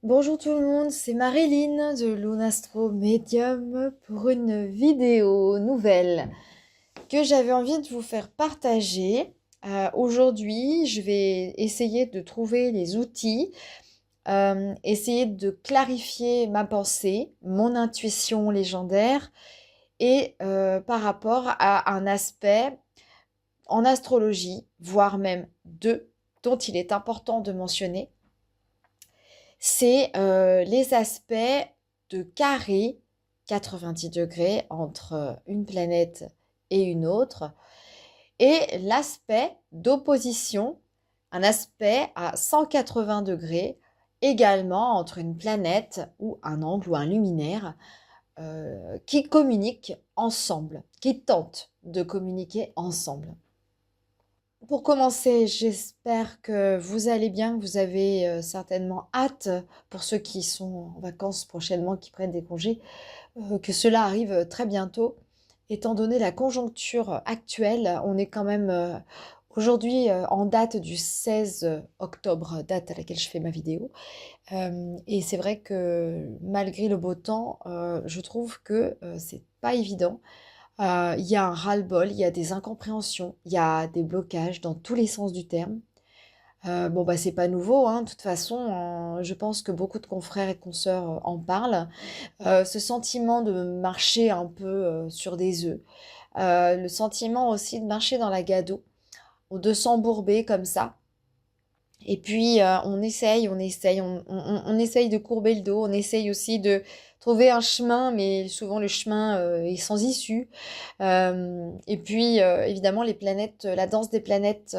Bonjour tout le monde, c'est Marilyn de Lunastro Medium pour une vidéo nouvelle que j'avais envie de vous faire partager. Aujourd'hui, je vais essayer de trouver les outils, essayer de clarifier ma pensée, mon intuition légendaire et par rapport à un aspect en astrologie, voire même deux, dont il est important de mentionner, c'est les aspects de carré 90 degrés entre une planète et une autre, et l'aspect d'opposition, un aspect à 180 degrés également entre une planète ou un angle ou un luminaire qui communiquent ensemble, qui tentent de communiquer ensemble. Pour commencer, j'espère que vous allez bien, que vous avez certainement hâte, pour ceux qui sont en vacances prochainement, qui prennent des congés, que cela arrive très bientôt. Étant donné la conjoncture actuelle, on est quand même aujourd'hui en date du 16 octobre, date à laquelle je fais ma vidéo. Et c'est vrai que malgré le beau temps, je trouve que c'est pas évident. Il y a un ras-le-bol, il y a des incompréhensions, il y a des blocages dans tous les sens du terme. Bon, bah, c'est pas nouveau, hein, de toute façon, je pense que beaucoup de confrères et consoeurs en parlent. Ce sentiment de marcher un peu sur des œufs, le sentiment aussi de marcher dans la gadoue, ou de s'embourber comme ça. Et puis, on essaye de courber le dos, on essaye aussi de trouver un chemin, mais souvent le chemin est sans issue. Et puis, évidemment, les planètes, la danse des planètes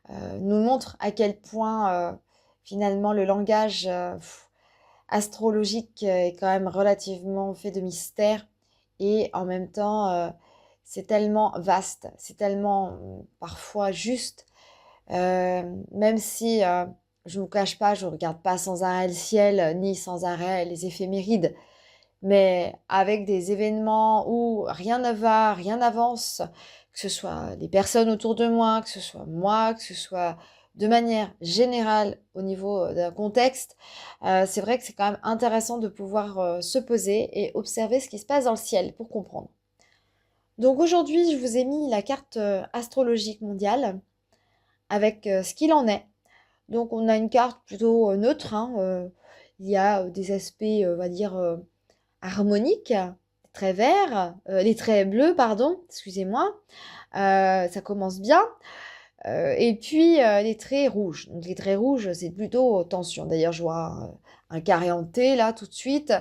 nous montre à quel point, finalement, le langage astrologique est quand même relativement fait de mystère. Et en même temps, c'est tellement vaste, c'est tellement parfois juste, même si je ne vous cache pas, je ne regarde pas sans arrêt le ciel, ni sans arrêt les éphémérides. Mais avec des événements où rien ne va, rien n'avance, que ce soit les personnes autour de moi, que ce soit moi, que ce soit de manière générale au niveau d'un contexte, c'est vrai que c'est quand même intéressant de pouvoir se poser et observer ce qui se passe dans le ciel pour comprendre. Donc aujourd'hui, je vous ai mis la carte astrologique mondiale avec ce qu'il en est. Donc on a une carte plutôt neutre, hein, il y a des aspects, on va dire, harmoniques, les traits verts, les traits bleus, pardon, excusez-moi. Ça commence bien. Et puis les traits rouges. Donc les traits rouges, c'est plutôt tension. D'ailleurs, je vois un carré en T là tout de suite.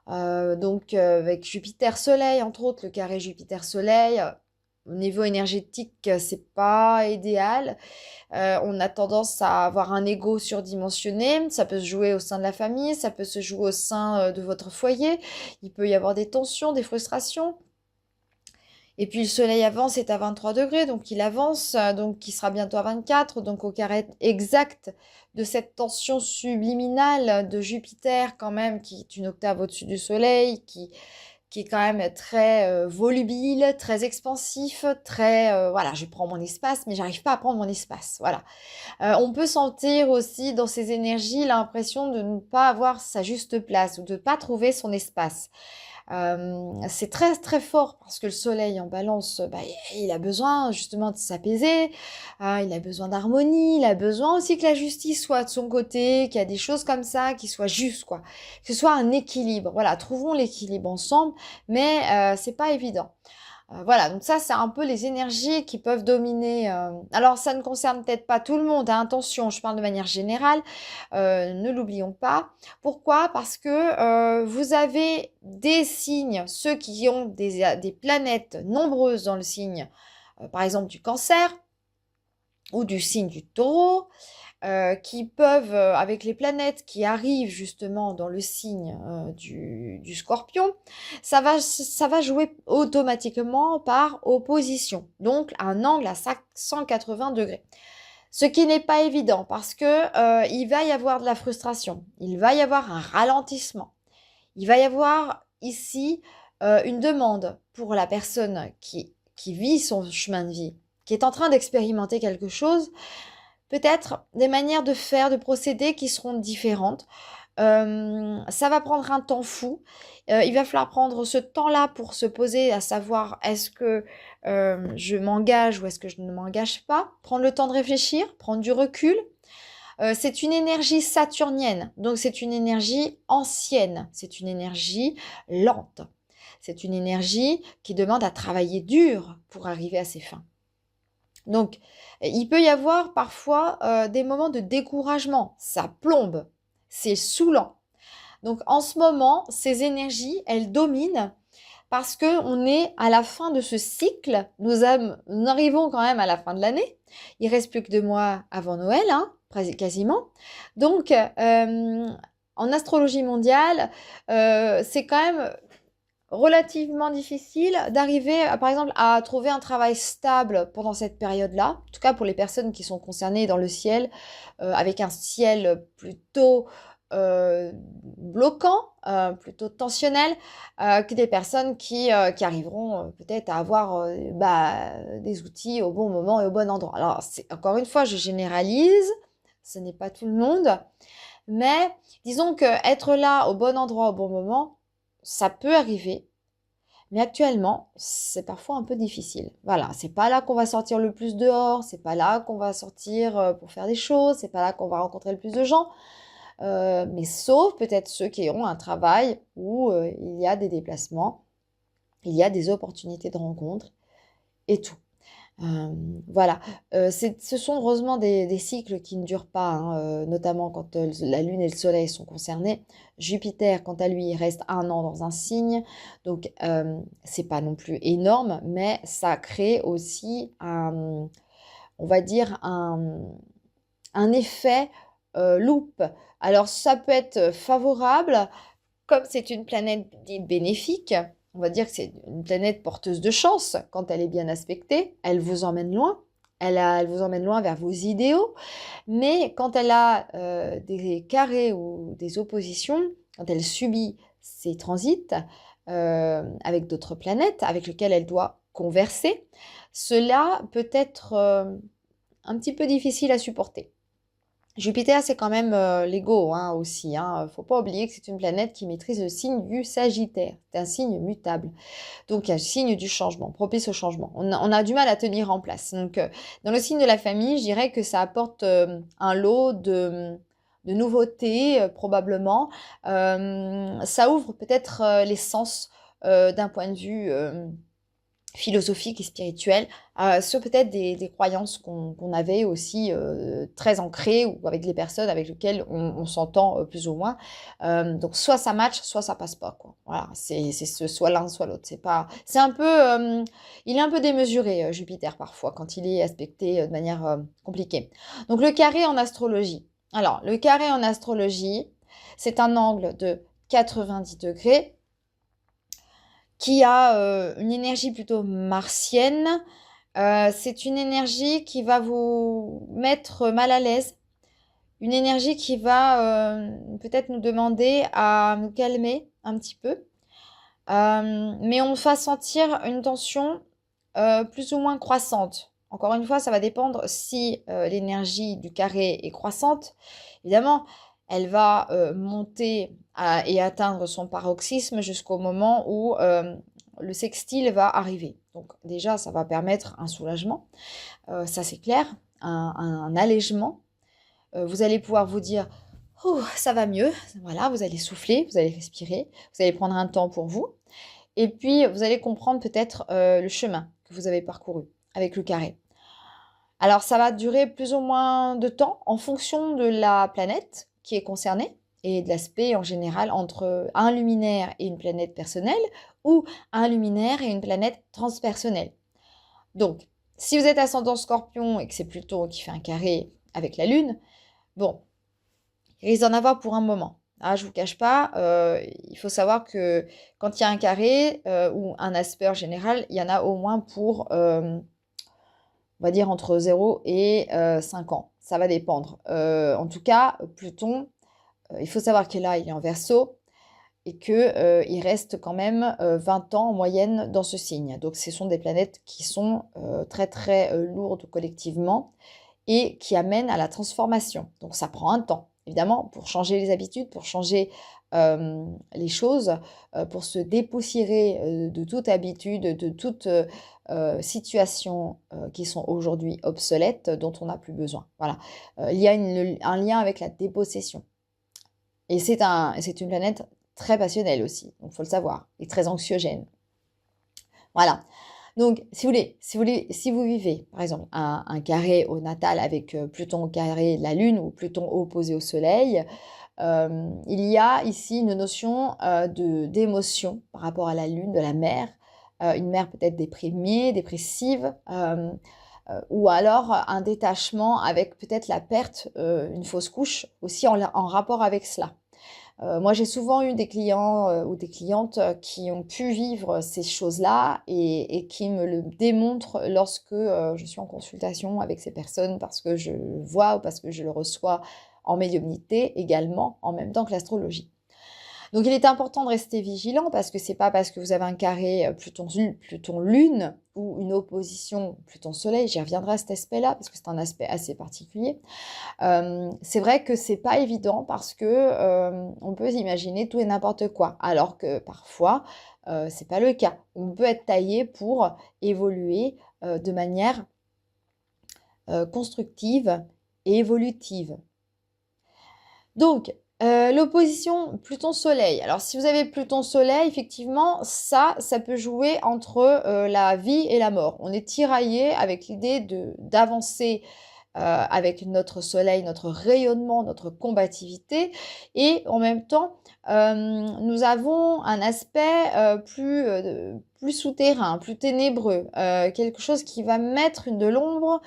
Donc avec Jupiter-Soleil, entre autres, le carré Jupiter-Soleil. Au niveau énergétique, c'est pas idéal. On a tendance à avoir un ego surdimensionné. Ça peut se jouer au sein de la famille, ça peut se jouer au sein de votre foyer. Il peut y avoir des tensions, des frustrations. Et puis le soleil avance, est à 23 degrés, donc il avance, donc il sera bientôt à 24, donc au carré exact de cette tension subliminale de Jupiter quand même, qui est une octave au-dessus du soleil, qui est quand même très volubile, très expansif, très voilà, je prends mon espace, mais j'arrive pas à prendre mon espace. Voilà. On peut sentir aussi dans ces énergies l'impression de ne pas avoir sa juste place ou de ne pas trouver son espace. C'est très très fort parce que le soleil en balance, bah, il a besoin justement de s'apaiser, il a besoin d'harmonie, il a besoin aussi que la justice soit de son côté, qu'il y a des choses comme ça qui soient justes, quoi. Que ce soit un équilibre. Voilà, trouvons l'équilibre ensemble, mais c'est pas évident. Voilà, donc ça, c'est un peu les énergies qui peuvent dominer. Alors, ça ne concerne peut-être pas tout le monde, hein, attention, je parle de manière générale, ne l'oublions pas. Pourquoi? Parce que vous avez des signes, ceux qui ont des planètes nombreuses dans le signe, par exemple du cancer ou du signe du taureau, qui peuvent, avec les planètes qui arrivent justement dans le signe du scorpion, ça va jouer automatiquement par opposition, donc un angle à 180 degrés. Ce qui n'est pas évident parce que il va y avoir de la frustration, il va y avoir un ralentissement, il va y avoir ici une demande pour la personne qui vit son chemin de vie, qui est en train d'expérimenter quelque chose peut-être des manières de faire, de procéder qui seront différentes. Ça va prendre un temps fou. Il va falloir prendre ce temps-là pour se poser, à savoir est-ce que je m'engage ou est-ce que je ne m'engage pas. Prendre le temps de réfléchir, prendre du recul. C'est une énergie saturnienne, donc c'est une énergie ancienne, c'est une énergie lente. C'est une énergie qui demande à travailler dur pour arriver à ses fins. Donc, il peut y avoir parfois des moments de découragement. Ça plombe, c'est saoulant. Donc, en ce moment, ces énergies, elles dominent parce qu'on est à la fin de ce cycle. Nous arrivons quand même à la fin de l'année. Il reste plus que 2 mois avant Noël, hein, quasiment. Donc, en astrologie mondiale, c'est quand même relativement difficile d'arriver, par exemple, à trouver un travail stable pendant cette période-là. En tout cas, pour les personnes qui sont concernées dans le ciel, avec un ciel plutôt bloquant, plutôt tensionnel, que des personnes qui arriveront peut-être à avoir des outils au bon moment et au bon endroit. Alors, encore une fois, je généralise, ce n'est pas tout le monde, mais disons que être là au bon endroit au bon moment, ça peut arriver, mais actuellement, c'est parfois un peu difficile. Voilà, c'est pas là qu'on va sortir le plus dehors, c'est pas là qu'on va sortir pour faire des choses, c'est pas là qu'on va rencontrer le plus de gens. Mais sauf peut-être ceux qui ont un travail où il y a des déplacements, il y a des opportunités de rencontres et tout. Voilà, ce sont heureusement des cycles qui ne durent pas, hein, notamment quand la Lune et le Soleil sont concernés. Jupiter, quant à lui, il reste 1 an dans un signe, donc c'est pas non plus énorme, mais ça crée aussi on va dire un effet loupe. Alors ça peut être favorable, comme c'est une planète dite bénéfique. On va dire que c'est une planète porteuse de chance quand elle est bien aspectée. Elle vous emmène loin. Elle vous emmène loin vers vos idéaux. Mais quand elle a des carrés ou des oppositions, quand elle subit ces transits avec d'autres planètes avec lesquelles elle doit converser, cela peut être un petit peu difficile à supporter. Jupiter, c'est quand même l'ego hein, aussi. Hein. Faut pas oublier que c'est une planète qui maîtrise le signe du Sagittaire. C'est un signe mutable. Donc, il y a le signe du changement, propice au changement. On a du mal à tenir en place. Donc, dans le signe de la famille, je dirais que ça apporte un lot de nouveautés, probablement. Ça ouvre peut-être les sens d'un point de vue philosophique et spirituelle, sur peut-être des croyances qu'on avait aussi très ancrées ou avec les personnes avec lesquelles on s'entend plus ou moins. Donc soit ça match, soit ça passe pas, quoi. Voilà, c'est soit l'un, soit l'autre. C'est un peu, il est un peu démesuré Jupiter parfois quand il est aspecté de manière compliquée. Donc le carré en astrologie. Alors le carré en astrologie, c'est un angle de 90 degrés qui a une énergie plutôt martienne. C'est une énergie qui va vous mettre mal à l'aise, une énergie qui va peut-être nous demander à nous calmer un petit peu, mais on va sentir une tension plus ou moins croissante. Encore une fois, ça va dépendre si l'énergie du carré est croissante. Évidemment, elle va monter et atteindre son paroxysme jusqu'au moment où le sextile va arriver. Donc déjà, ça va permettre un soulagement, ça c'est clair, un allègement. Vous allez pouvoir vous dire, oh, ça va mieux. Voilà, vous allez souffler, vous allez respirer, vous allez prendre un temps pour vous. Et puis, vous allez comprendre peut-être le chemin que vous avez parcouru avec le carré. Alors, ça va durer plus ou moins de temps en fonction de la planète qui est concernée et de l'aspect en général entre un luminaire et une planète personnelle ou un luminaire et une planète transpersonnelle. Donc, si vous êtes ascendant Scorpion et que c'est Pluton qui fait un carré avec la Lune, bon, il risque d'en avoir pour un moment. Ah, je ne vous cache pas, il faut savoir que quand il y a un carré ou un aspect en général, il y en a au moins pour, on va dire, entre 0 et 5 ans. Ça va dépendre. En tout cas, Pluton, il faut savoir qu'il est là, il est en Verseau et qu'il reste quand même 20 ans en moyenne dans ce signe. Donc, ce sont des planètes qui sont très, très lourdes collectivement et qui amène à la transformation. Donc ça prend un temps, évidemment, pour changer les habitudes, pour changer les choses, pour se dépoussiérer de toute habitude, de toute situation qui sont aujourd'hui obsolètes, dont on n'a plus besoin. Voilà. Il y a un lien avec la dépossession. Et c'est une planète très passionnelle aussi, donc il faut le savoir, et très anxiogène. Voilà. Donc, si vous vivez, par exemple, un carré au natal avec Pluton au carré de la Lune ou Pluton opposé au Soleil, il y a ici une notion d'émotion par rapport à la Lune, de la mère, une mère peut-être déprimée, dépressive, ou alors un détachement avec peut-être la perte, une fausse couche aussi en rapport avec cela. Moi, j'ai souvent eu des clients ou des clientes qui ont pu vivre ces choses-là et qui me le démontrent lorsque je suis en consultation avec ces personnes parce que je le vois ou parce que je le reçois en médiumnité également, en même temps que l'astrologie. Donc il est important de rester vigilant parce que c'est pas parce que vous avez un carré Pluton-Lune ou une opposition Pluton-Soleil, j'y reviendrai à cet aspect-là parce que c'est un aspect assez particulier. C'est vrai que c'est pas évident parce que on peut imaginer tout et n'importe quoi, alors que parfois c'est pas le cas. On peut être taillé pour évoluer de manière constructive et évolutive. Donc, l'opposition Pluton-Soleil. Alors, si vous avez Pluton-Soleil, effectivement, ça peut jouer entre la vie et la mort. On est tiraillé avec l'idée d'avancer avec notre soleil, notre rayonnement, notre combativité. Et en même temps, nous avons un aspect plus souterrain, plus ténébreux, quelque chose qui va mettre de l'ombre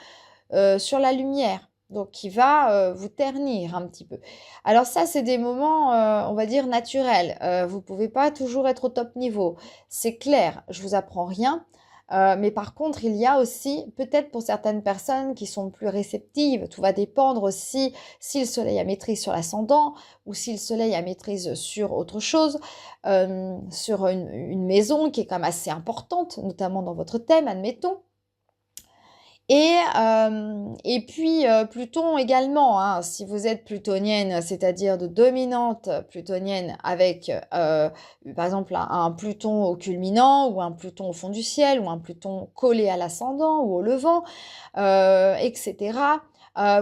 sur la lumière. Donc, qui va vous ternir un petit peu. Alors ça, c'est des moments, on va dire, naturels. Vous ne pouvez pas toujours être au top niveau. C'est clair, je ne vous apprends rien. Mais par contre, il y a aussi, peut-être pour certaines personnes qui sont plus réceptives, tout va dépendre aussi si le soleil a maîtrise sur l'ascendant ou si le soleil a maîtrise sur autre chose, sur une maison qui est quand même assez importante, notamment dans votre thème, admettons. Et puis Pluton également, hein, si vous êtes plutonienne, c'est-à-dire de dominante plutonienne avec par exemple un Pluton au culminant ou un Pluton au fond du ciel ou un Pluton collé à l'ascendant ou au levant, etc.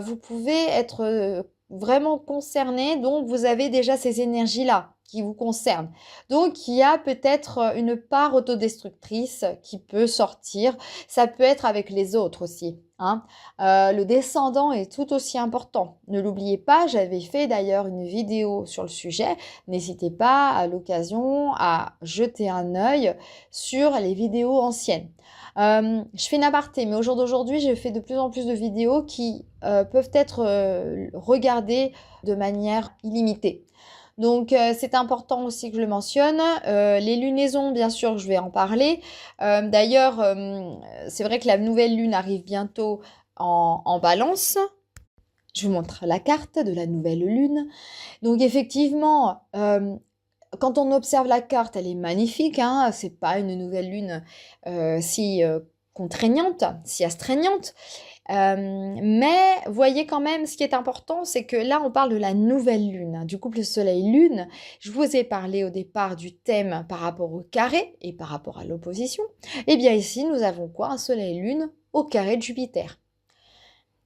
Vous pouvez être vraiment concerné, donc vous avez déjà ces énergies-là qui vous concernent. Donc il y a peut-être une part autodestructrice qui peut sortir. Ça peut être avec les autres aussi, hein. Le descendant est tout aussi important. Ne l'oubliez pas, j'avais fait d'ailleurs une vidéo sur le sujet. N'hésitez pas à l'occasion à jeter un œil sur les vidéos anciennes. Je fais une aparté, mais au jour d'aujourd'hui, je fais de plus en plus de vidéos qui peuvent être regardées de manière illimitée. Donc, c'est important aussi que je le mentionne. Les lunaisons, bien sûr, je vais en parler. D'ailleurs, c'est vrai que la nouvelle lune arrive bientôt en Balance. Je vous montre la carte de la nouvelle lune. Donc, effectivement, quand on observe la carte, elle est magnifique, hein. C'est pas une nouvelle lune si contraignante, si astreignante. Mais voyez quand même, ce qui est important, c'est que là, on parle de la nouvelle lune, hein, du couple Soleil-Lune. Je vous ai parlé au départ du thème par rapport au carré et par rapport à l'opposition. Et bien ici, nous avons quoi? Un Soleil-Lune au carré de Jupiter.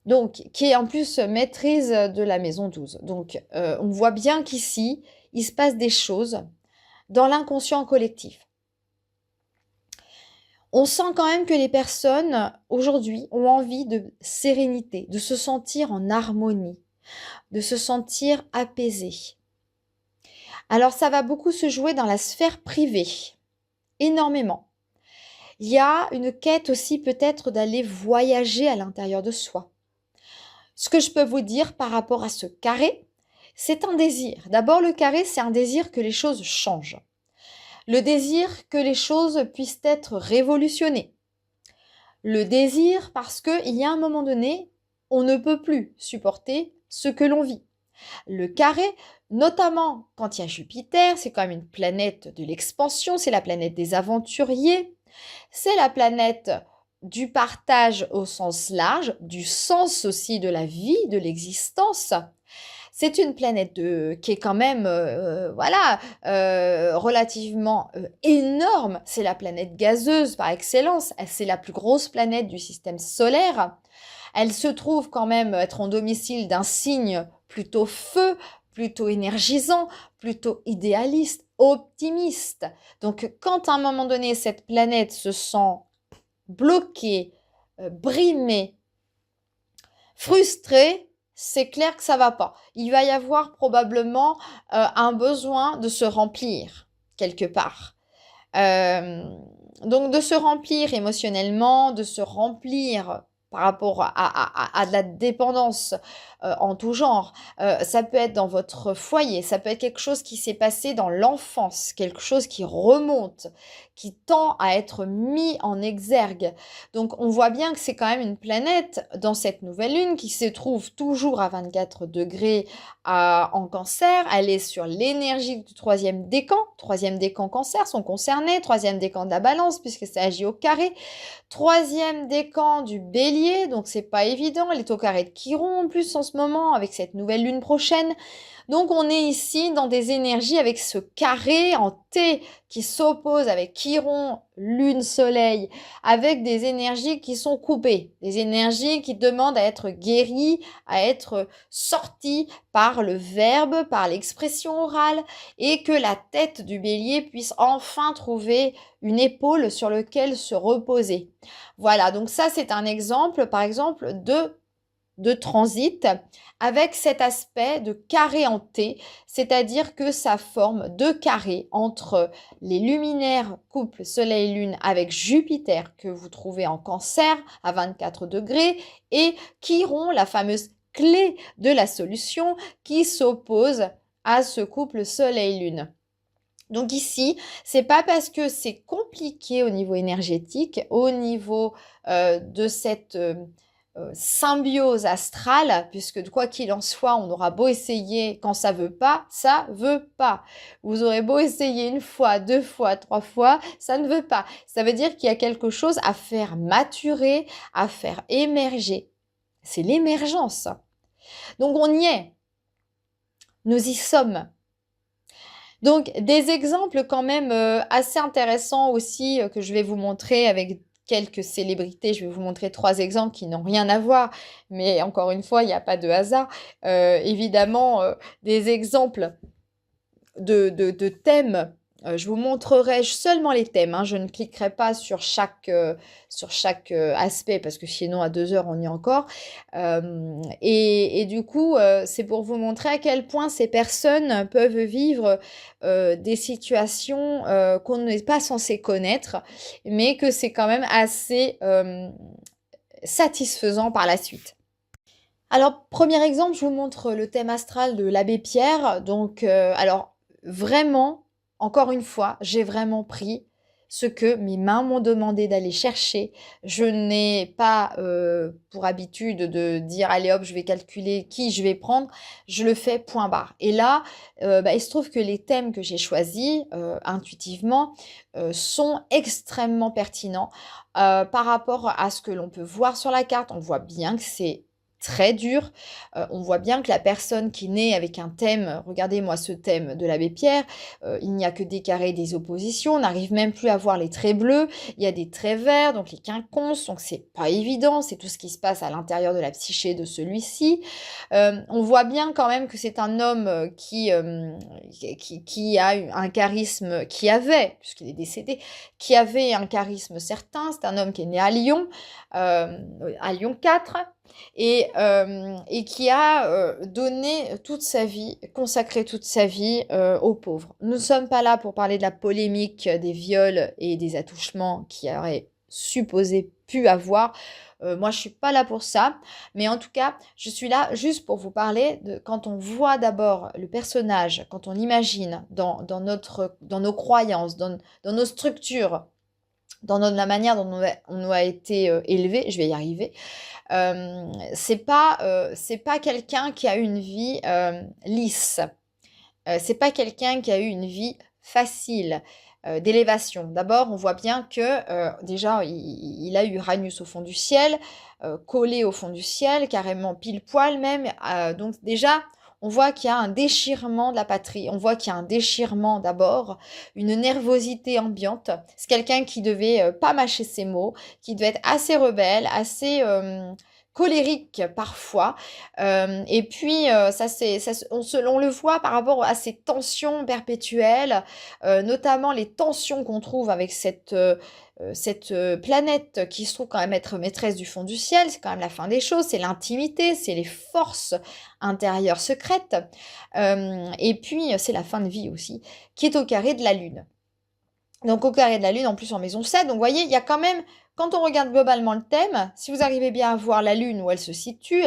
Donc, qui est en plus maîtrise de la maison 12. Donc, on voit bien qu'ici, il se passe des choses dans l'inconscient collectif. On sent quand même que les personnes, aujourd'hui, ont envie de sérénité, de se sentir en harmonie, de se sentir apaisées. Alors, ça va beaucoup se jouer dans la sphère privée, énormément. Il y a une quête aussi peut-être d'aller voyager à l'intérieur de soi. Ce que je peux vous dire par rapport à ce carré, c'est un désir. D'abord, le carré, c'est un désir que les choses changent. Le désir que les choses puissent être révolutionnées. Le désir parce qu'il y a un moment donné, on ne peut plus supporter ce que l'on vit. Le carré, notamment quand il y a Jupiter, c'est quand même une planète de l'expansion, c'est la planète des aventuriers, c'est la planète du partage au sens large, du sens aussi de la vie, de l'existence. C'est une planète qui est quand même relativement énorme. C'est la planète gazeuse par excellence. C'est la plus grosse planète du système solaire. Elle se trouve quand même être en domicile d'un signe plutôt feu, plutôt énergisant, plutôt idéaliste, optimiste. Donc quand à un moment donné cette planète se sent bloquée, brimée, frustrée, c'est clair que ça va pas. Il va y avoir probablement un besoin de se remplir quelque part. Donc de se remplir émotionnellement, de se remplir par rapport à de la dépendance en tout genre. Ça peut être dans votre foyer, ça peut être quelque chose qui s'est passé dans l'enfance, quelque chose qui remonte, qui tend à être mis en exergue. Donc on voit bien que c'est quand même une planète dans cette nouvelle lune qui se trouve toujours à 24 degrés en cancer. Elle est sur l'énergie du troisième décan. Troisième décan cancer sont concernés. Troisième décan de la balance puisque ça agit au carré. Troisième décan du bélier, donc c'est pas évident. Elle est au carré de Chiron en plus en ce moment avec cette nouvelle lune prochaine. Donc on est ici dans des énergies avec ce carré en T qui s'oppose avec Chiron, lune, soleil, avec des énergies qui sont coupées, des énergies qui demandent à être guéries, à être sorties par le verbe, par l'expression orale, et que la tête du bélier puisse enfin trouver une épaule sur laquelle se reposer. Voilà, donc ça c'est un exemple, par exemple, de transit avec cet aspect de carré en T, c'est-à-dire que ça forme deux carrés entre les luminaires couple Soleil-Lune avec Jupiter que vous trouvez en Cancer à 24 degrés et Chiron, la fameuse clé de la solution qui s'oppose à ce couple Soleil-Lune. Donc ici, c'est pas parce que c'est compliqué au niveau énergétique, au niveau de cette symbiose astrale, puisque quoi qu'il en soit, on aura beau essayer, quand ça veut pas, ça veut pas. Vous aurez beau essayer une fois, deux fois, trois fois, ça ne veut pas. Ça veut dire qu'il y a quelque chose à faire maturer, à faire émerger. C'est l'émergence. Donc on y est. Nous y sommes. Donc, des exemples quand même assez intéressants aussi que je vais vous montrer avec quelques célébrités. Je vais vous montrer 3 exemples qui n'ont rien à voir, mais encore une fois, il n'y a pas de hasard. Évidemment, des exemples de thèmes. Je vous montrerai seulement les thèmes, hein. Je ne cliquerai pas sur chaque aspect parce que sinon à 2 heures on y est encore. Et du coup, c'est pour vous montrer à quel point ces personnes peuvent vivre des situations qu'on n'est pas censé connaître, mais que c'est quand même assez satisfaisant par la suite. Alors, premier exemple, je vous montre le thème astral de l'abbé Pierre. Donc, alors, vraiment, encore une fois, j'ai vraiment pris ce que mes mains m'ont demandé d'aller chercher. Je n'ai pas pour habitude de dire, allez hop, je vais calculer qui je vais prendre. Je le fais point barre. Et là, il se trouve que les thèmes que j'ai choisis intuitivement sont extrêmement pertinents par rapport à ce que l'on peut voir sur la carte. On voit bien que c'est très dur. On voit bien que la personne qui naît avec un thème, regardez-moi ce thème de l'abbé Pierre, il n'y a que des carrés, des oppositions, on n'arrive même plus à voir les traits bleus, il y a des traits verts, donc les quinconces, donc c'est pas évident, c'est tout ce qui se passe à l'intérieur de la psyché de celui-ci. On voit bien quand même que c'est un homme qui a un charisme, qui avait, puisqu'il est décédé, qui avait un charisme certain, c'est un homme qui est né à Lyon 4, et qui a donné toute sa vie, consacré toute sa vie aux pauvres. Nous ne sommes pas là pour parler de la polémique des viols et des attouchements qui auraient supposé pu avoir. Moi, je suis pas là pour ça, mais en tout cas, je suis là juste pour vous parler de quand on voit d'abord le personnage, quand on imagine dans nos croyances, dans nos structures, dans la manière dont on a été élevé, je vais y arriver. C'est pas quelqu'un qui a une vie lisse. C'est pas quelqu'un qui a eu une vie facile. d'élévation. D'abord, on voit bien que déjà, il a Uranus au fond du ciel, collé au fond du ciel, carrément pile poil même. Donc déjà, on voit qu'il y a un déchirement de la patrie. On voit qu'il y a un déchirement d'abord, une nervosité ambiante. C'est quelqu'un qui devait pas mâcher ses mots, qui devait être assez rebelle, assez colérique parfois. Et puis, on le voit par rapport à ces tensions perpétuelles, notamment les tensions qu'on trouve avec cette planète qui se trouve quand même être maîtresse du fond du ciel. C'est quand même la fin des choses, c'est l'intimité, c'est les forces intérieures secrètes. Et puis, c'est la fin de vie aussi, qui est au carré de la Lune. Donc au carré de la Lune, en plus en maison 7. Donc vous voyez, il y a quand même, quand on regarde globalement le thème, si vous arrivez bien à voir la Lune où elle se situe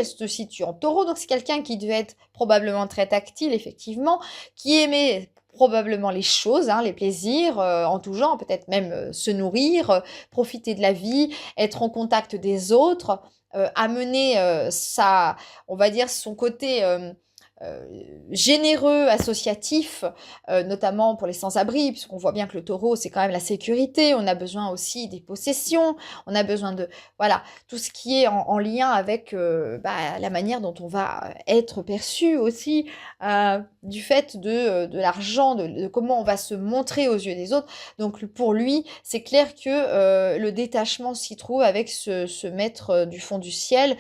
en taureau. Donc c'est quelqu'un qui devait être probablement très tactile, effectivement, qui aimait probablement les choses, hein, les plaisirs en tout genre, peut-être même se nourrir, profiter de la vie, être en contact des autres, amener on va dire, son côté euh, généreux, associatif, notamment pour les sans-abri, puisqu'on voit bien que le taureau, c'est quand même la sécurité. On a besoin aussi des possessions, on a besoin de, voilà, tout ce qui est en lien avec la manière dont on va être perçu aussi, du fait de l'argent, de comment on va se montrer aux yeux des autres. Donc pour lui, c'est clair que le détachement s'y trouve avec ce maître du fond du ciel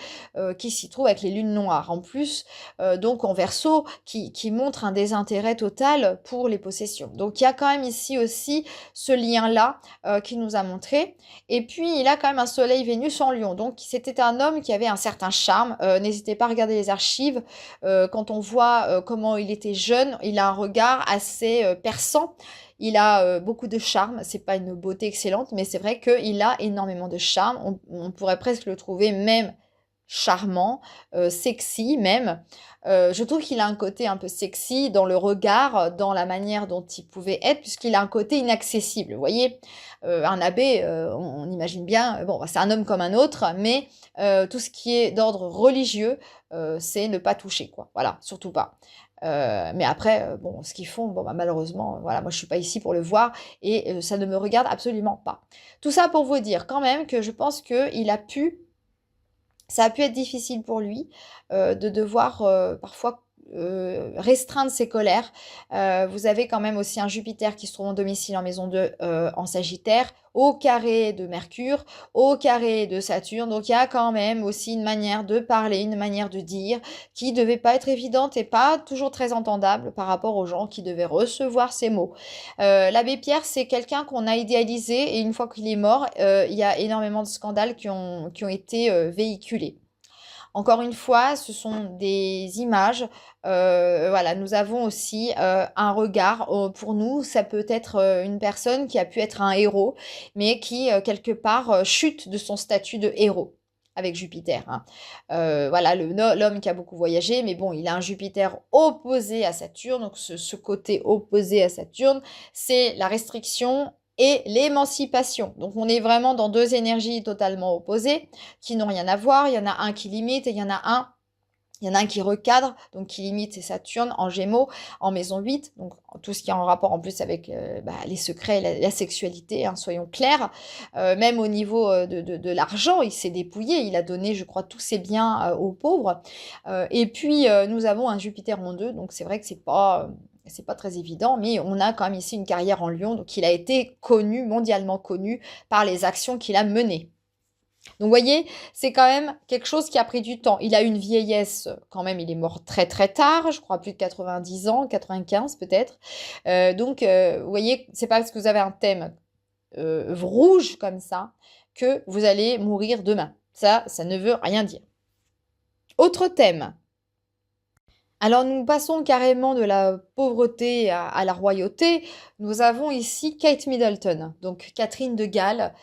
qui s'y trouve avec les lunes noires. En plus, donc en verso, qui montre un désintérêt total pour les possessions. Donc il y a quand même ici aussi ce lien-là qui nous a montré. Et puis il a quand même un soleil Vénus en Lion. Donc c'était un homme qui avait un certain charme. N'hésitez pas à regarder les archives. Quand on voit comment il était jeune, il a un regard assez perçant. Il a beaucoup de charme, c'est pas une beauté excellente, mais c'est vrai qu'il a énormément de charme. On pourrait presque le trouver même charmant, sexy même. Je trouve qu'il a un côté un peu sexy dans le regard, dans la manière dont il pouvait être, puisqu'il a un côté inaccessible. Vous voyez, un abbé, on imagine bien, bon, c'est un homme comme un autre, mais tout ce qui est d'ordre religieux, c'est ne pas toucher, quoi. Voilà, surtout pas. Mais après, bon, ce qu'ils font, bon, bah, malheureusement, voilà, moi je suis pas ici pour le voir et ça ne me regarde absolument pas. Tout ça pour vous dire quand même que je pense que ça a pu être difficile pour lui de devoir parfois restreindre ses colères. Vous avez quand même aussi un Jupiter qui se trouve en domicile en maison 2 en Sagittaire, au carré de Mercure, au carré de Saturne. Donc il y a quand même aussi une manière de parler, une manière de dire qui devait pas être évidente et pas toujours très entendable par rapport aux gens qui devaient recevoir ces mots. L'abbé Pierre, c'est quelqu'un qu'on a idéalisé et une fois qu'il est mort, il y a énormément de scandales qui ont été véhiculés. Encore une fois, ce sont des images. Voilà, nous avons aussi un regard. Pour nous, ça peut être une personne qui a pu être un héros, mais qui, quelque part, chute de son statut de héros avec Jupiter, hein. Voilà, l'homme qui a beaucoup voyagé, mais bon, il a un Jupiter opposé à Saturne. Donc, ce côté opposé à Saturne, c'est la restriction et l'émancipation. Donc on est vraiment dans deux énergies totalement opposées qui n'ont rien à voir. Il y en a un qui limite et il y en a un qui recadre, donc qui limite, c'est Saturne en Gémeaux, en maison 8, donc tout ce qui est en rapport en plus avec les secrets, la sexualité, hein, soyons clairs. Même au niveau de l'argent, il s'est dépouillé, il a donné, je crois, tous ses biens aux pauvres. Et puis, nous avons un Jupiter en 2, donc c'est vrai que c'est pas très évident, mais on a quand même ici une carrière en Lion, donc il a été connu, mondialement connu, par les actions qu'il a menées. Donc, vous voyez, c'est quand même quelque chose qui a pris du temps. Il a une vieillesse, quand même, il est mort très très tard, je crois plus de 90 ans, 95 peut-être. Donc, vous voyez, c'est pas parce que vous avez un thème rouge comme ça que vous allez mourir demain. Ça ne veut rien dire. Autre thème. Alors nous passons carrément de la pauvreté à la royauté. Nous avons ici Kate Middleton, donc Catherine de Galles,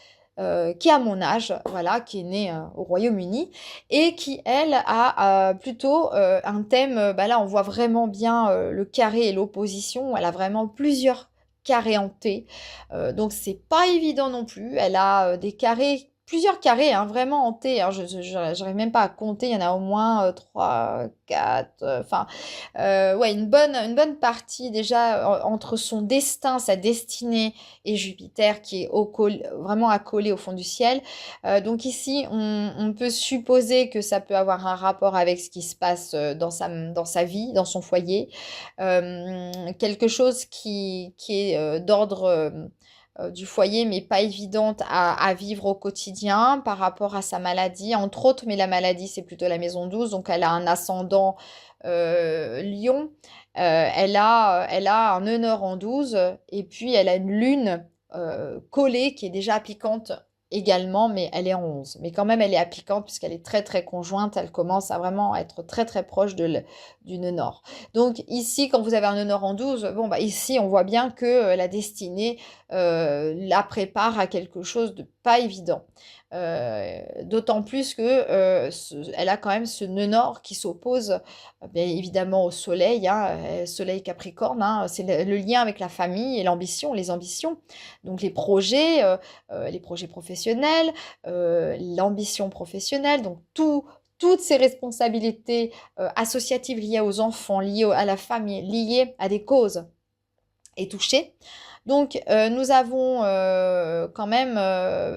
qui a mon âge, voilà, qui est née au Royaume-Uni et qui, elle, a plutôt un thème, là on voit vraiment bien le carré et l'opposition, elle a vraiment plusieurs carrés hantés, donc c'est pas évident non plus, elle a des carrés plusieurs carrés, hein, vraiment hantés. Hein, j'arrive même pas à compter, il y en a au moins 3, 4, enfin, ouais, une bonne partie déjà entre son destin, sa destinée et Jupiter qui est vraiment accolé au fond du ciel. Donc ici, on peut supposer que ça peut avoir un rapport avec ce qui se passe dans sa vie, dans son foyer. Quelque chose qui est d'ordre du foyer, mais pas évidente à vivre au quotidien par rapport à sa maladie, entre autres, mais la maladie, c'est plutôt la maison 12, donc elle a un ascendant Lion. Elle a un nœud nord en 12, et puis elle a une lune collée qui est déjà piquante également, mais elle est en 11. Mais quand même, elle est appliquante puisqu'elle est très très conjointe, elle commence à vraiment être très très proche du nœud nord. Donc ici, quand vous avez un nœud nord en 12, bon, bah, ici, on voit bien que la destinée la prépare à quelque chose de pas évident. D'autant plus que elle a quand même ce nœud nord qui s'oppose bien évidemment au soleil, hein, soleil Capricorne, hein, c'est le lien avec la famille et l'ambition, les ambitions. Donc les projets professionnels, l'ambition professionnelle, donc toutes ces responsabilités associatives liées aux enfants, liées à la famille, liées à des causes est touchée. Donc, nous avons quand même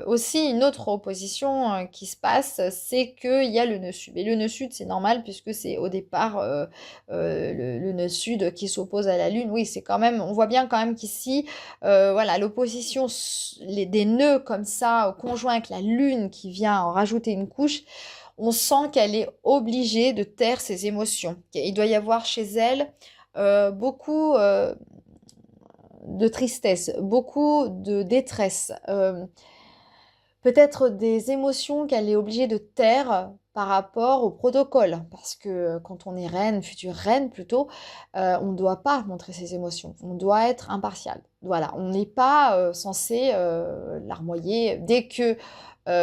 aussi une autre opposition qui se passe, c'est qu'il y a le nœud sud. Et le nœud sud, c'est normal puisque c'est au départ le nœud sud qui s'oppose à la Lune. Oui, c'est quand même, on voit bien quand même qu'ici, voilà, l'opposition des nœuds comme ça, au conjoint avec la Lune qui vient en rajouter une couche, on sent qu'elle est obligée de taire ses émotions. Il doit y avoir chez elle beaucoup de tristesse, beaucoup de détresse, peut-être des émotions qu'elle est obligée de taire par rapport au protocole. Parce que quand on est reine, future reine plutôt, on ne doit pas montrer ses émotions. On doit être impartial. Voilà, on n'est pas censé larmoyer. Dès que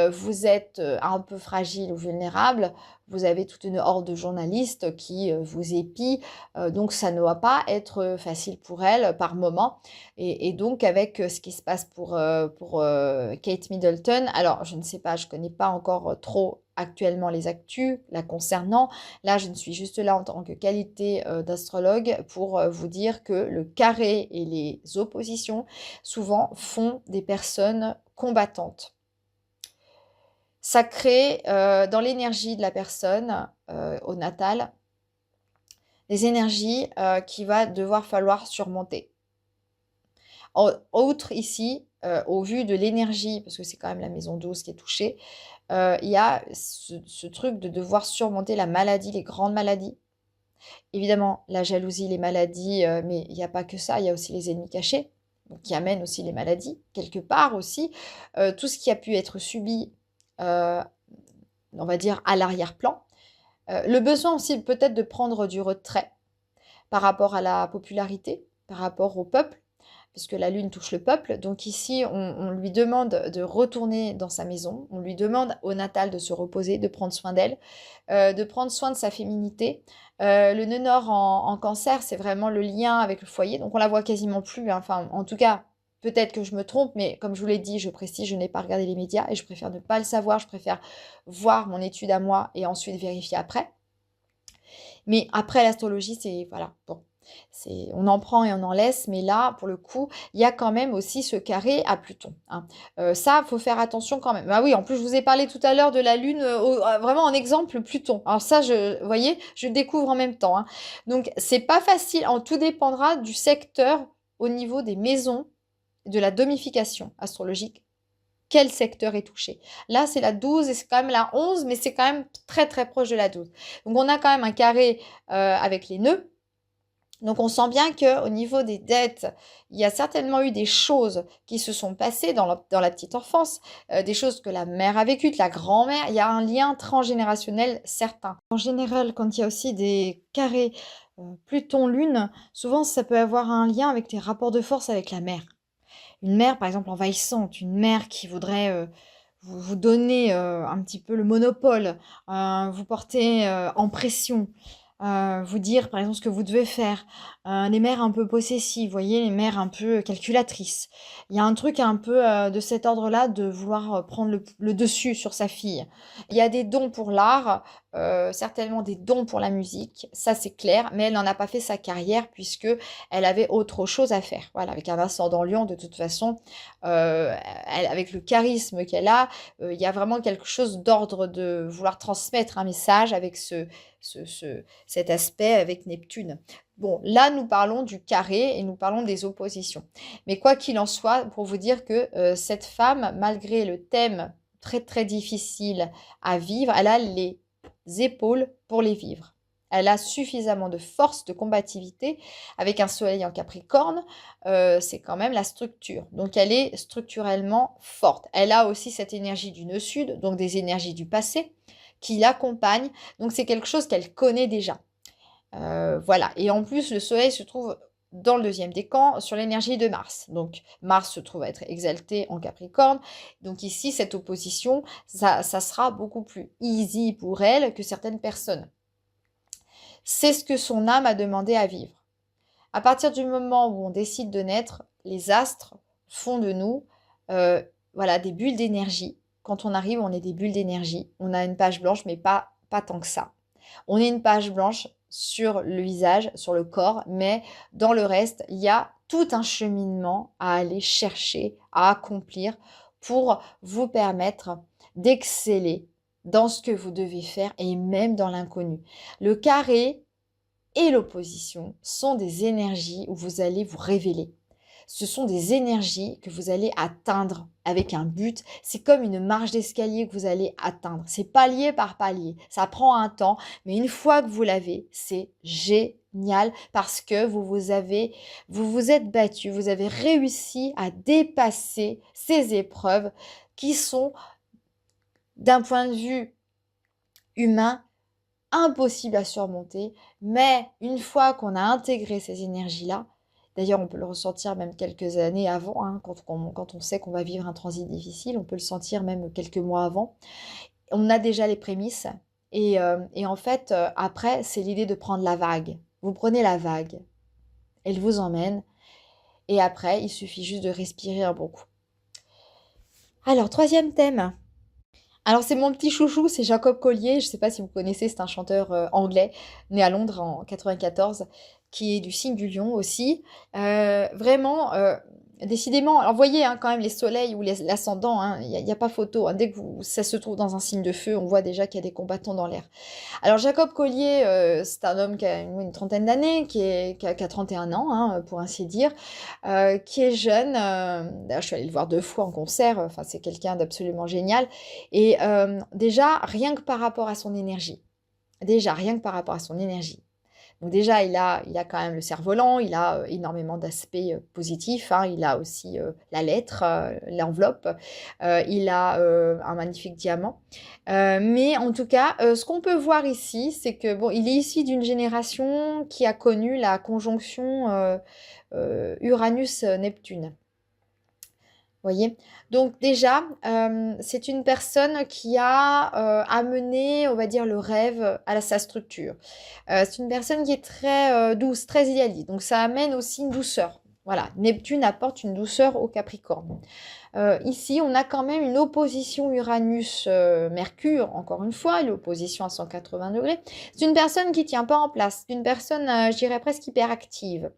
vous êtes un peu fragile ou vulnérable, vous avez toute une horde de journalistes qui vous épient, donc ça ne doit pas être facile pour elle par moment. Et donc avec ce qui se passe pour Kate Middleton, alors je ne sais pas, je ne connais pas encore trop actuellement les actus la concernant. Là, je ne suis juste là en tant que qualité d'astrologue pour vous dire que le carré et les oppositions souvent font des personnes combattantes. Ça crée dans l'énergie de la personne au natal des énergies qu'il va devoir falloir surmonter. Autre ici, au vu de l'énergie, parce que c'est quand même la maison 12 qui est touchée, il y a ce truc de devoir surmonter la maladie, les grandes maladies. Évidemment, la jalousie, les maladies, mais il n'y a pas que ça, il y a aussi les ennemis cachés, donc qui amènent aussi les maladies, quelque part aussi. Tout ce qui a pu être subi on va dire, à l'arrière-plan. Le besoin aussi peut-être de prendre du retrait par rapport à la popularité, par rapport au peuple, puisque la Lune touche le peuple. Donc ici, on lui demande de retourner dans sa maison, on lui demande au natal de se reposer, de prendre soin d'elle, de prendre soin de sa féminité. Le nœud nord en cancer, c'est vraiment le lien avec le foyer, donc on la voit quasiment plus, hein. Enfin, en tout cas, peut-être que je me trompe, mais comme je vous l'ai dit, je précise, je n'ai pas regardé les médias et je préfère ne pas le savoir, je préfère voir mon étude à moi et ensuite vérifier après. Mais après l'astrologie, c'est voilà, bon, on en prend et on en laisse, mais là, pour le coup, il y a quand même aussi ce carré à Pluton, hein. Ça, faut faire attention quand même. Ah oui, en plus, je vous ai parlé tout à l'heure de la Lune, vraiment en exemple Pluton. Alors ça, vous voyez, je découvre en même temps, hein. Donc, c'est pas facile. Tout dépendra du secteur au niveau des maisons, de la domification astrologique. Quel secteur est touché? Là, c'est la 12 et c'est quand même la 11, mais c'est quand même très très proche de la 12. Donc, on a quand même un carré avec les nœuds. Donc, on sent bien qu'au niveau des dettes, il y a certainement eu des choses qui se sont passées dans la petite enfance, des choses que la mère a vécues, que la grand-mère. Il y a un lien transgénérationnel certain. En général, quand il y a aussi des carrés Pluton-Lune, souvent ça peut avoir un lien avec des rapports de force avec la mère. Une mère, par exemple, envahissante, une mère qui voudrait vous donner un petit peu le monopole, vous porter en pression. vous dire par exemple ce que vous devez faire. Les mères un peu possessives, vous voyez, les mères un peu calculatrices. Il y a un truc un peu de cet ordre-là de vouloir prendre le dessus sur sa fille. Il y a des dons pour l'art, certainement des dons pour la musique, ça c'est clair, mais elle n'en a pas fait sa carrière puisque elle avait autre chose à faire. Voilà, avec un ascendant Lion, de toute façon, avec le charisme qu'elle a, il y a vraiment quelque chose d'ordre de vouloir transmettre un message avec cet aspect avec Neptune. Bon, là, nous parlons du carré et nous parlons des oppositions. Mais quoi qu'il en soit, pour vous dire que cette femme, malgré le thème très très difficile à vivre, elle a les épaules pour les vivre. Elle a suffisamment de force, de combativité, avec un soleil en Capricorne, c'est quand même la structure. Donc elle est structurellement forte. Elle a aussi cette énergie du nœud sud, donc des énergies du passé, qui l'accompagnent. Donc c'est quelque chose qu'elle connaît déjà. Voilà. Et en plus, le soleil se trouve dans le deuxième décan sur l'énergie de Mars. Donc Mars se trouve être exalté en Capricorne. Donc ici, cette opposition, ça sera beaucoup plus easy pour elle que certaines personnes. C'est ce que son âme a demandé à vivre. À partir du moment où on décide de naître, les astres font de nous voilà, des bulles d'énergie. Quand on arrive, on est des bulles d'énergie. On a une page blanche, mais pas tant que ça. On est une page blanche sur le visage, sur le corps, mais dans le reste, il y a tout un cheminement à aller chercher, à accomplir pour vous permettre d'exceller dans ce que vous devez faire et même dans l'inconnu. Le carré et l'opposition sont des énergies où vous allez vous révéler. Ce sont des énergies que vous allez atteindre avec un but. C'est comme une marche d'escalier que vous allez atteindre. C'est palier par palier. Ça prend un temps, mais une fois que vous l'avez, c'est génial parce que vous vous êtes battu, vous avez réussi à dépasser ces épreuves qui sont, d'un point de vue humain, impossible à surmonter, mais une fois qu'on a intégré ces énergies-là, d'ailleurs on peut le ressentir même quelques années avant, hein, quand on sait qu'on va vivre un transit difficile, on peut le sentir même quelques mois avant, on a déjà les prémices, et en fait, après, c'est l'idée de prendre la vague. Vous prenez la vague, elle vous emmène, et après, il suffit juste de respirer un bon coup. Alors, troisième thème. Alors c'est mon petit chouchou, c'est Jacob Collier, je ne sais pas si vous connaissez, c'est un chanteur anglais, né à Londres en 94, qui est du signe du lion aussi. Vraiment, décidément, alors voyez hein, quand même les soleils ou l'ascendant, hein, il n'y a pas photo, hein, dès que ça se trouve dans un signe de feu, on voit déjà qu'il y a des combattants dans l'air. Alors Jacob Collier, c'est un homme qui a une trentaine d'années, qui a 31 ans, hein, pour ainsi dire, qui est jeune. D'ailleurs, je suis allée le voir 2 fois en concert, enfin, c'est quelqu'un d'absolument génial. Et déjà, rien que par rapport à son énergie, donc déjà, il a quand même le cerf-volant, il a énormément d'aspects positifs, hein, il a aussi la lettre, l'enveloppe, il a un magnifique diamant. Mais en tout cas, ce qu'on peut voir ici, c'est que bon, il est issu d'une génération qui a connu la conjonction Uranus-Neptune. Voyez? Donc déjà, c'est une personne qui a amené, on va dire, le rêve à sa structure. C'est une personne qui est très douce, très idéaliste. Donc ça amène aussi une douceur. Voilà, Neptune apporte une douceur au Capricorne. Ici, on a quand même une opposition Uranus-Mercure, encore une fois, l'opposition à 180 degrés. C'est une personne qui ne tient pas en place. C'est une personne, je dirais, presque hyperactive.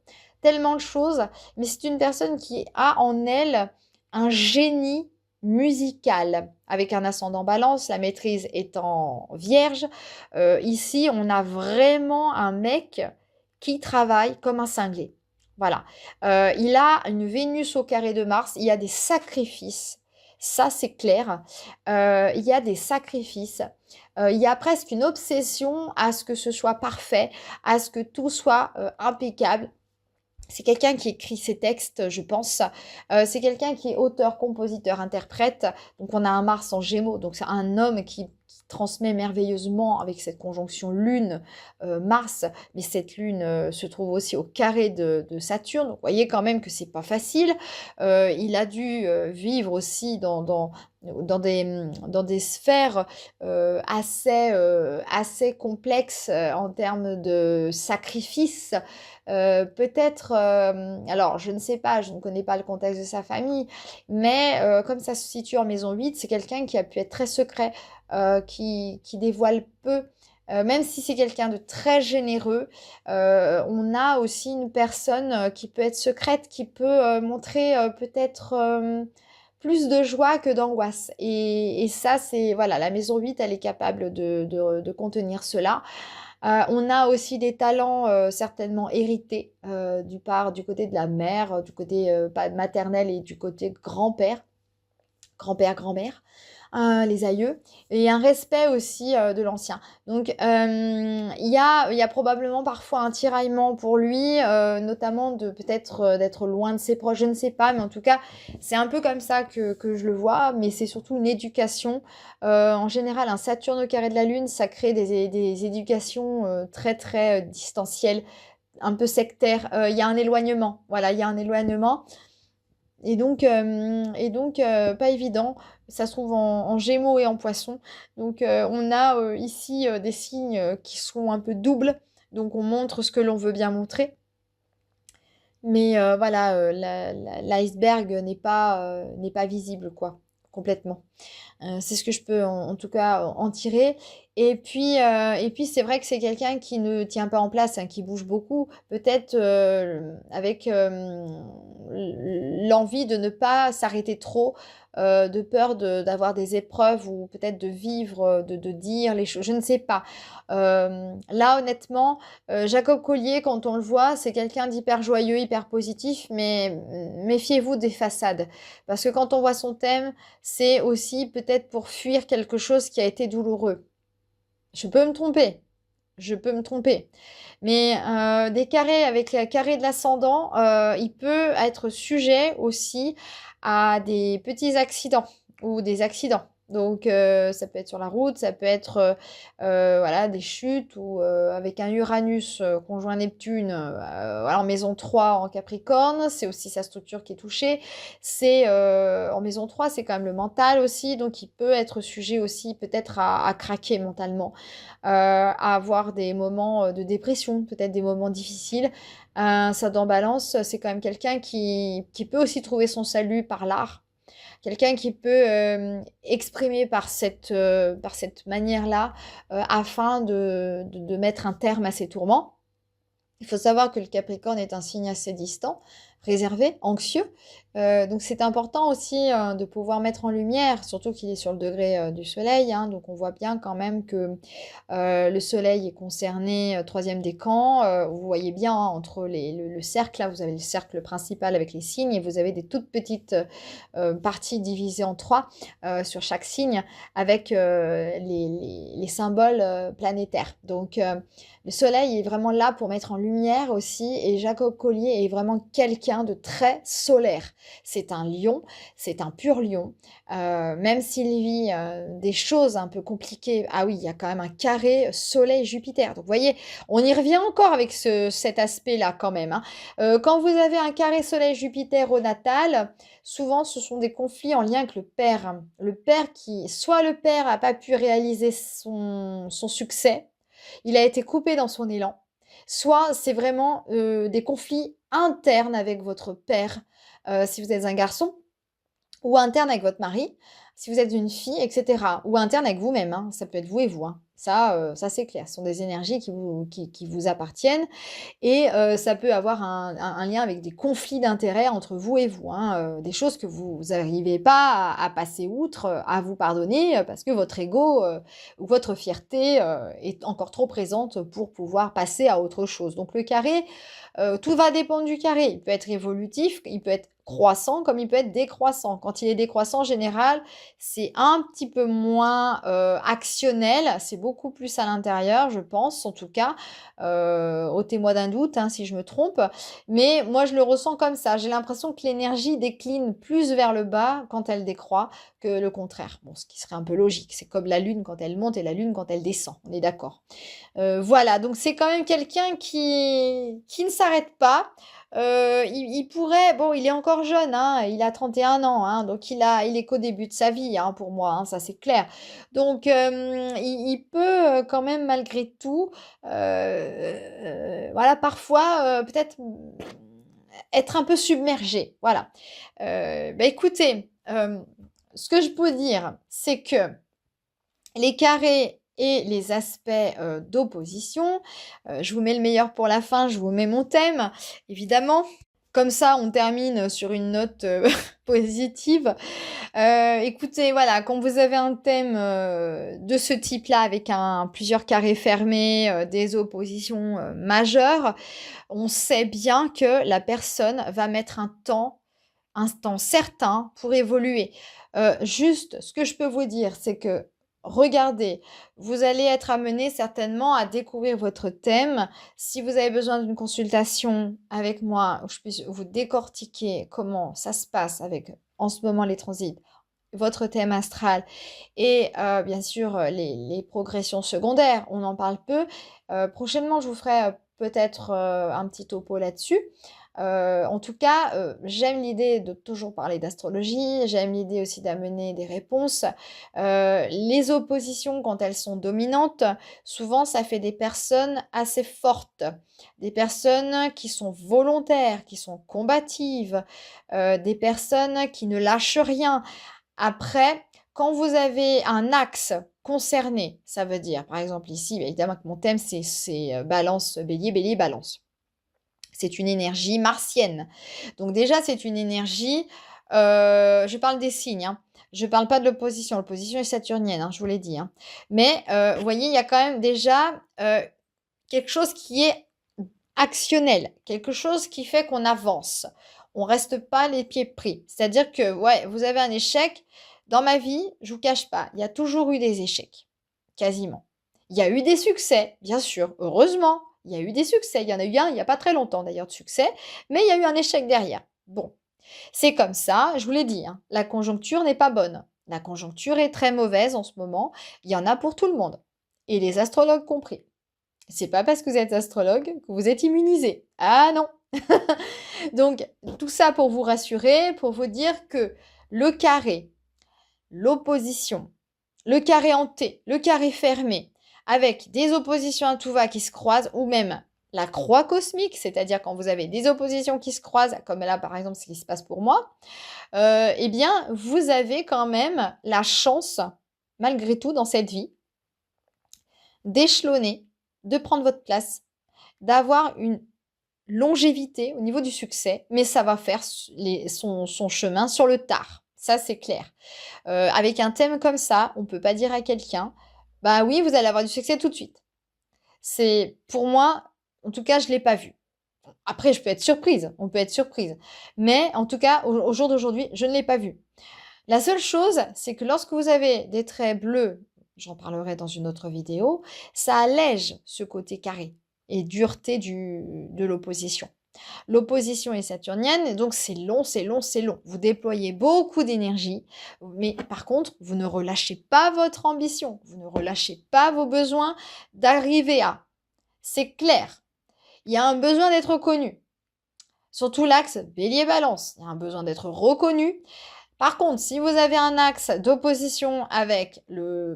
Tellement de choses, mais c'est une personne qui a en elle un génie musical avec un ascendant balance, la maîtrise étant vierge. Ici, on a vraiment un mec qui travaille comme un cinglé. Voilà. Il a une Vénus au carré de Mars, il y a des sacrifices. Ça, c'est clair. Il y a des sacrifices. Il y a presque une obsession à ce que ce soit parfait, à ce que tout soit impeccable. C'est quelqu'un qui écrit ses textes, je pense. C'est quelqu'un qui est auteur, compositeur, interprète. Donc on a un Mars en Gémeaux. Donc c'est un homme qui transmet merveilleusement avec cette conjonction Lune-Mars. Mais cette Lune se trouve aussi au carré de Saturne. Donc vous voyez quand même que c'est pas facile. Il a dû vivre aussi dans dans des sphères assez complexes en termes de sacrifice. Peut-être, alors je ne sais pas, je ne connais pas le contexte de sa famille, mais comme ça se situe en maison 8, c'est quelqu'un qui a pu être très secret, qui dévoile peu. Même si c'est quelqu'un de très généreux, on a aussi une personne qui peut être secrète, qui peut montrer peut-être plus de joie que d'angoisse. Et ça, c'est, voilà, la maison 8, elle est capable de contenir cela. On a aussi des talents certainement hérités du côté de la mère, du côté maternel et du côté grand-père, grand-mère, les aïeux, et un respect aussi de l'ancien. Donc il y a probablement parfois un tiraillement pour lui, notamment de peut-être d'être loin de ses proches, je ne sais pas, mais en tout cas c'est un peu comme ça que je le vois, mais c'est surtout une éducation. En général, un Saturne au carré de la Lune, ça crée des éducations très très distancielles, un peu sectaires. Il y a un éloignement, voilà, il y a un éloignement. Et donc, pas évident. Ça se trouve en Gémeaux et en Poisson. Donc, on a ici des signes qui sont un peu doubles. Donc, on montre ce que l'on veut bien montrer. Mais voilà, l'iceberg n'est pas visible, quoi, complètement. C'est ce que je peux en tout cas en tirer. Et puis c'est vrai que c'est quelqu'un qui ne tient pas en place, hein, qui bouge beaucoup, peut-être avec l'envie de ne pas s'arrêter trop, de peur d'avoir des épreuves ou peut-être de vivre, de dire les choses, je ne sais pas. Là, honnêtement, Jacob Collier, quand on le voit, c'est quelqu'un d'hyper joyeux, hyper positif, mais méfiez-vous des façades. Parce que quand on voit son thème, c'est aussi peut-être pour fuir quelque chose qui a été douloureux. Je peux me tromper, je peux me tromper. Mais des carrés avec le carré de l'ascendant, il peut être sujet aussi à des petits accidents ou des accidents. Donc ça peut être sur la route, ça peut être voilà, des chutes ou avec un Uranus conjoint Neptune voilà, en maison 3 en Capricorne, c'est aussi sa structure qui est touchée. C'est en maison 3, c'est quand même le mental aussi, donc il peut être sujet aussi peut-être à craquer mentalement, à avoir des moments de dépression, peut-être des moments difficiles. Ça dans Balance, c'est quand même quelqu'un qui peut aussi trouver son salut par l'art. Quelqu'un qui peut exprimer par cette manière-là afin de mettre un terme à ses tourments. Il faut savoir que le Capricorne est un signe assez distant, réservé, anxieux. Donc c'est important aussi de pouvoir mettre en lumière, surtout qu'il est sur le degré du Soleil. Hein, donc on voit bien quand même que le Soleil est concerné, troisième décan. Vous voyez bien hein, entre le cercle, là vous avez le cercle principal avec les signes et vous avez des toutes petites parties divisées en trois sur chaque signe avec les symboles planétaires. Donc le Soleil est vraiment là pour mettre en lumière aussi et Jacob Collier est vraiment quelqu'un de très solaire. C'est un lion, c'est un pur lion. Même s'il vit des choses un peu compliquées, ah oui, il y a quand même un carré Soleil-Jupiter. Donc vous voyez, on y revient encore avec cet aspect-là quand même. Hein. Quand vous avez un carré Soleil-Jupiter au natal, souvent ce sont des conflits en lien avec le père. Le père qui, soit le père n'a pas pu réaliser son succès, il a été coupé dans son élan, soit c'est vraiment des conflits internes avec votre père, si vous êtes un garçon, ou interne avec votre mari, si vous êtes une fille, etc. Ou interne avec vous-même, hein. Ça peut être vous et vous. Hein. Ça c'est clair. Ce sont des énergies qui vous appartiennent. Et ça peut avoir un lien avec des conflits d'intérêts entre vous et vous. Hein. Des choses que vous n'arrivez pas à passer outre, à vous pardonner, parce que votre ego ou votre fierté est encore trop présente pour pouvoir passer à autre chose. Donc le carré, tout va dépendre du carré. Il peut être évolutif, il peut être croissant comme il peut être décroissant. Quand il est décroissant, en général, c'est un petit peu moins actionnel, c'est beaucoup plus à l'intérieur, je pense, en tout cas. Ôtez-moi d'un doute hein, si je me trompe. Mais moi, je le ressens comme ça. J'ai l'impression que l'énergie décline plus vers le bas quand elle décroît que le contraire. Bon, ce qui serait un peu logique. C'est comme la Lune quand elle monte et la Lune quand elle descend. On est d'accord. Voilà, donc c'est quand même quelqu'un qui ne s'arrête pas. il pourrait, bon, il est encore jeune, hein, il a 31 ans, hein, donc il est qu'au début de sa vie, hein, pour moi, hein, ça c'est clair. Donc, il peut quand même, malgré tout, voilà, parfois, peut-être être un peu submergé. Voilà. Bah, écoutez, ce que je peux dire, c'est que les carrés et les aspects d'opposition, je vous mets le meilleur pour la fin, je vous mets mon thème, évidemment. Comme ça, on termine sur une note positive. Écoutez, voilà, quand vous avez un thème de ce type-là, avec plusieurs carrés fermés, des oppositions majeures, on sait bien que la personne va mettre un temps certain pour évoluer. Juste, ce que je peux vous dire, c'est que regardez, vous allez être amené certainement à découvrir votre thème. Si vous avez besoin d'une consultation avec moi, où je puisse vous décortiquer comment ça se passe avec en ce moment les transits, votre thème astral et bien sûr les progressions secondaires, on en parle peu. Prochainement, je vous ferai peut-être un petit topo là-dessus. En tout cas, j'aime l'idée de toujours parler d'astrologie, j'aime l'idée aussi d'amener des réponses. Les oppositions, quand elles sont dominantes, souvent ça fait des personnes assez fortes, des personnes qui sont volontaires, qui sont combatives, des personnes qui ne lâchent rien. Après, quand vous avez un axe concerné, ça veut dire, par exemple ici, évidemment que mon thème c'est balance, bélier, bélier, balance. C'est une énergie martienne. Donc déjà, c'est une énergie, je parle des signes, hein. Je ne parle pas de l'opposition. L'opposition est saturnienne, hein, je vous l'ai dit, hein. Mais vous voyez, il y a quand même déjà quelque chose qui est actionnel, quelque chose qui fait qu'on avance. On ne reste pas les pieds pris. C'est-à-dire que, ouais, vous avez un échec. Dans ma vie, je ne vous cache pas, il y a toujours eu des échecs, quasiment. Il y a eu des succès, bien sûr, heureusement. Il y a eu des succès. Il y en a eu un il n'y a pas très longtemps d'ailleurs de succès, mais il y a eu un échec derrière. Bon, c'est comme ça, je vous l'ai dit, hein, la conjoncture n'est pas bonne. La conjoncture est très mauvaise en ce moment. Il y en a pour tout le monde, et les astrologues compris. C'est pas parce que vous êtes astrologue que vous êtes immunisé. Ah non. Donc, tout ça pour vous rassurer, pour vous dire que le carré, l'opposition, le carré en T, le carré fermé, avec des oppositions à tout va qui se croisent, ou même la croix cosmique, c'est-à-dire quand vous avez des oppositions qui se croisent, comme là par exemple ce qui se passe pour moi, eh bien vous avez quand même la chance, malgré tout dans cette vie, d'échelonner, de prendre votre place, d'avoir une longévité au niveau du succès, mais ça va faire son chemin sur le tard. Ça, c'est clair. Avec un thème comme ça, on ne peut pas dire à quelqu'un, bah oui, vous allez avoir du succès tout de suite. C'est, pour moi, en tout cas, je ne l'ai pas vu. Après, je peux être surprise, on peut être surprise. Mais en tout cas, au jour d'aujourd'hui, je ne l'ai pas vu. La seule chose, c'est que lorsque vous avez des traits bleus, j'en parlerai dans une autre vidéo, ça allège ce côté carré et dureté de l'opposition. L'opposition est saturnienne, donc c'est long, c'est long, c'est long. Vous déployez beaucoup d'énergie, mais par contre, vous ne relâchez pas votre ambition, vous ne relâchez pas vos besoins d'arriver à. C'est clair, il y a un besoin d'être reconnu. Surtout l'axe bélier-balance, il y a un besoin d'être reconnu. Par contre, si vous avez un axe d'opposition avec,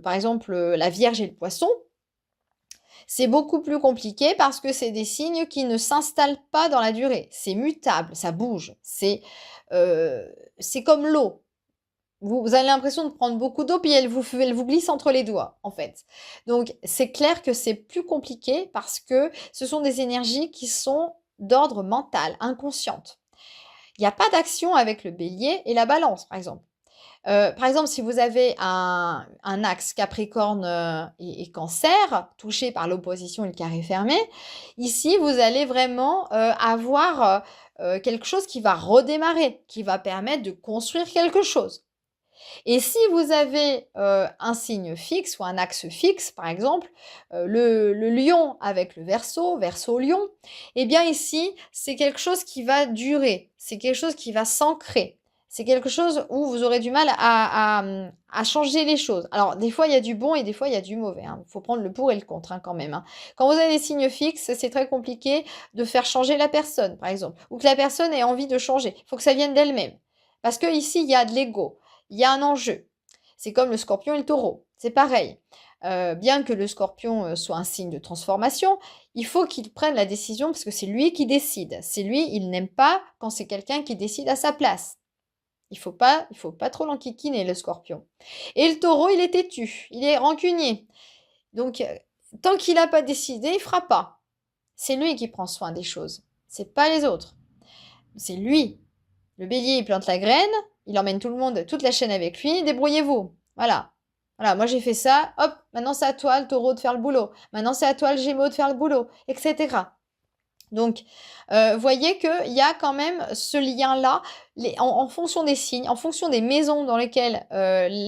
par exemple, la Vierge et le Poisson, c'est beaucoup plus compliqué parce que c'est des signes qui ne s'installent pas dans la durée. C'est mutable, ça bouge. C'est comme l'eau. Vous avez l'impression de prendre beaucoup d'eau, puis elle vous glisse entre les doigts, en fait. Donc, c'est clair que c'est plus compliqué parce que ce sont des énergies qui sont d'ordre mental, inconscientes. Il n'y a pas d'action avec le bélier et la balance, par exemple. Par exemple, si vous avez un axe Capricorne et Cancer, touché par l'opposition et le carré fermé, ici, vous allez vraiment avoir quelque chose qui va redémarrer, qui va permettre de construire quelque chose. Et si vous avez un signe fixe ou un axe fixe, par exemple, le lion avec le verso, verso-lion, eh bien ici, c'est quelque chose qui va durer, c'est quelque chose qui va s'ancrer. c'est quelque chose où vous aurez du mal à changer les choses. Alors, des fois, il y a du bon et des fois, il y a du mauvais. Il faut prendre le pour et le contre quand même. Quand vous avez des signes fixes, c'est très compliqué de faire changer la personne, par exemple, ou que la personne ait envie de changer. Il faut que ça vienne d'elle-même. Parce que ici, il y a de l'ego, il y a un enjeu. C'est comme le scorpion et le taureau. C'est pareil. Bien que le scorpion soit un signe de transformation, il faut qu'il prenne la décision parce que c'est lui qui décide. C'est lui, il n'aime pas quand c'est quelqu'un qui décide à sa place. Il faut pas trop l'enquiquiner, le scorpion. Et le taureau, il est têtu, il est rancunier. Donc, tant qu'il n'a pas décidé, il fera pas. C'est lui qui prend soin des choses. C'est pas les autres. C'est lui. Le bélier, il plante la graine, il emmène tout le monde, toute la chaîne avec lui, débrouillez-vous. Voilà. Voilà, moi j'ai fait ça, hop, maintenant c'est à toi le taureau de faire le boulot. Maintenant c'est à toi le gémeau de faire le boulot, etc. Donc, voyez qu'il y a quand même ce lien-là, en fonction des signes, en fonction des maisons dans lesquelles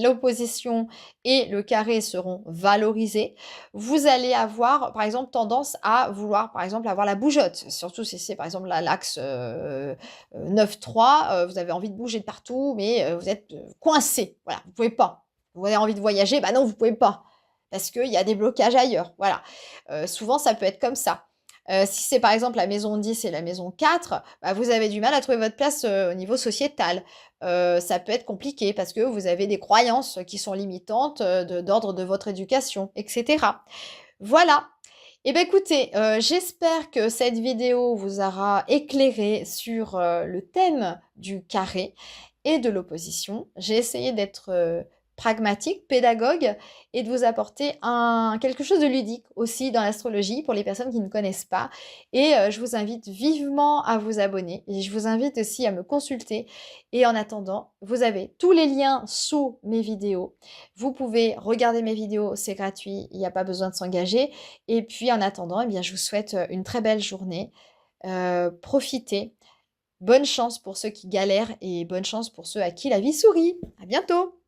l'opposition et le carré seront valorisés, vous allez avoir, par exemple, tendance à vouloir, par exemple, avoir la bougeotte. Surtout si c'est, par exemple, l'axe 9-3, vous avez envie de bouger de partout, mais vous êtes coincé. Voilà, vous pouvez pas. Vous avez envie de voyager, bah non, vous pouvez pas. Parce qu'il y a des blocages ailleurs. Voilà. Souvent, ça peut être comme ça. Si c'est par exemple la maison 10 et la maison 4, bah, vous avez du mal à trouver votre place au niveau sociétal. Ça peut être compliqué parce que vous avez des croyances qui sont limitantes d'ordre de votre éducation, etc. Voilà. Eh bien écoutez, j'espère que cette vidéo vous aura éclairé sur le thème du carré et de l'opposition. J'ai essayé d'être pragmatique, pédagogue et de vous apporter quelque chose de ludique aussi dans l'astrologie pour les personnes qui ne connaissent pas. Et je vous invite vivement à vous abonner et je vous invite aussi à me consulter. Et en attendant, vous avez tous les liens sous mes vidéos. Vous pouvez regarder mes vidéos, c'est gratuit, il n'y a pas besoin de s'engager. Et puis en attendant, eh bien, je vous souhaite une très belle journée. Profitez. Bonne chance pour ceux qui galèrent et bonne chance pour ceux à qui la vie sourit. À bientôt!